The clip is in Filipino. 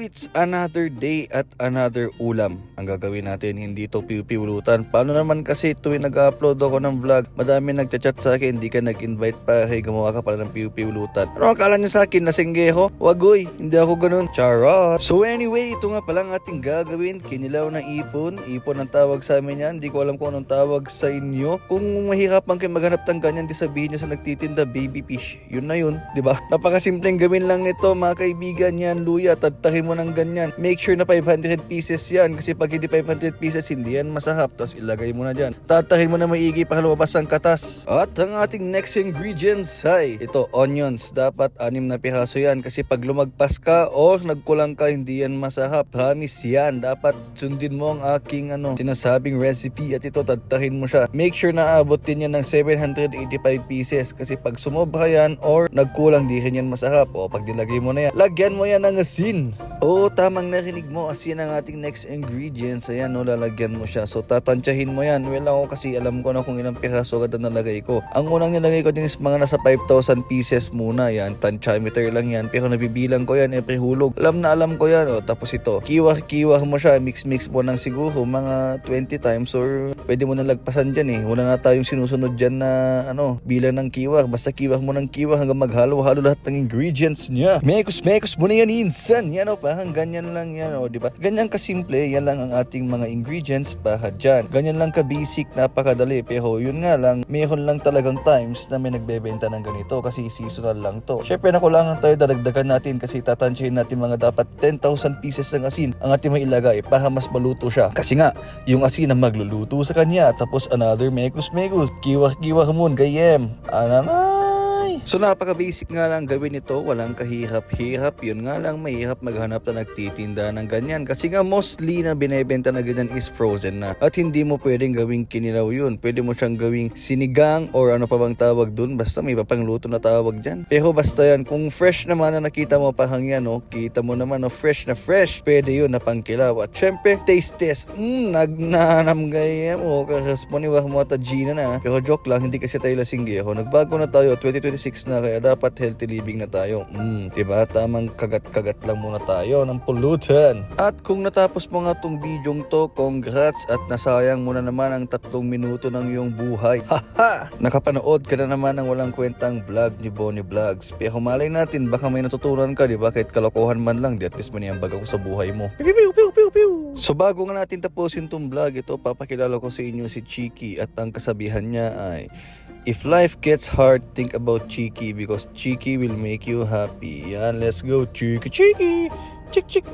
it's another day at another ulam. Ang gagawin natin, hindi to pipiwulutan. Paano naman kasi tuwing nag-upload ako ng vlog, madami nagchat-chat sa akin, hindi ka nag-invite pa, hey, gumawa ka pala ng pipiwulutan. Ano akala niyo sa akin, nasinggeho? Wagoy, hindi ako ganun. Charot! So anyway, ito nga pala ang ating gagawin, kinilaw na ipon. Ipon ang tawag sa amin yan, hindi ko alam kung anong tawag sa inyo. Kung mahirapan kayo maghanap ng ganyan, di sabihin nyo sa nagtitinda, baby fish. Yun na yun, di ba? Napakasimpleng gawin lang nito, mga kaibigan yan, luya, tadtakin mo ng ganyan. Make sure na 500 pieces yan, kasi pag hindi 500 pieces, hindi yan masahap. Tapos ilagay mo na dyan. Tatakin mo na maigi para lumabas ang katas. At ang ating next ingredients ay ito, onions. Dapat 6 na piraso yan, kasi pag lumagpas ka or nagkulang ka, hindi yan masahap. Promise yan. Dapat sundin mo ang aking sinasabing recipe at ito, tadtakin mo siya. Make sure na abot din yan ng 785 pieces, kasi pag sumobra yan or nagkulang, di rin yan masahap. O pag nilagay mo na yan, lagyan mo yan ng asin. Oo, tamang narinig mo, asin ang ating next ingredients. Ayan, lalagyan mo siya. So, tatansyahin mo yan. Well, ako kasi alam ko na kung ilang piraso agad na nalagay ko. Ang unang nilagay ko din is mga nasa 5,000 pieces muna. Yan, tansyameter lang yan. Pero nabibilang ko yan, every hulog. Alam ko yan. O, tapos ito, kiwah mo siya. Mix mo ng siguro mga 20 times or pwede mo na lagpasan dyan eh. Wala na tayong sinusunod dyan na bilang ng kiwah. Basta kiwah mo ng kiwah hanggang maghalo-halo lahat ng ingredients niya. Mekos mo na yan insan. Yan parang ganyan lang yan, diba? Ganyan kasimple, yan lang ang ating mga ingredients para dyan. Ganyan lang ka-basic, napakadali. Pero yun nga lang, mayroon lang talagang times na may nagbebenta ng ganito kasi seasonal lang to. Syempre nakulangan tayo, dadagdagan natin kasi tatansyahin natin mga dapat 10,000 pieces ng asin ang ating mailagay para mas maluto siya. Kasi nga, yung asin ang magluluto sa kanya. Tapos another mekos, kiwah mo, gayem. So napaka-basic nga lang gawin ito, walang kahirap-hirap. Yun nga lang, mahirap maghanap na nagtitinda ng ganyan. Kasi nga mostly na binebenta na ganyan is frozen na. At hindi mo pwedeng gawing kinilaw yun. Pwede mo siyang gawing sinigang or ano pa bang tawag dun. Basta may papangluto na tawag dyan. Pero basta yan, kung fresh naman na nakita mo pahang yan, kita mo naman fresh na fresh, pwede yun na pangkilaw. At syempre, taste test. Nagnanam gaya mo, karesponiwah mo at Gina na. Pero joke lang, hindi kasi tayo lasinggeho. Nagbago na tayo, 2026 na, kaya dapat healthy living na tayo. Diba? Tamang kagat-kagat lang muna tayo ng pulutan. At kung natapos mo nga tong bidyong to, congrats at nasayang mo na naman ang 3 minuto ng iyong buhay. Haha! Nakapanood ka na naman ng walang kwentang vlog ni Bonnie Vlogs. Pero malay natin, baka may natutunan ka, diba? Kahit kalokohan man lang, di at least maniambag ako sa buhay mo. Piu. So bago nga natin tapusin tong vlog, ito papakilala ko sa inyo si Chiki at ang kasabihan niya ay, if life gets hard, think about Chiki because Chiki will make you happy. Yan, let's go Chiki. Chik.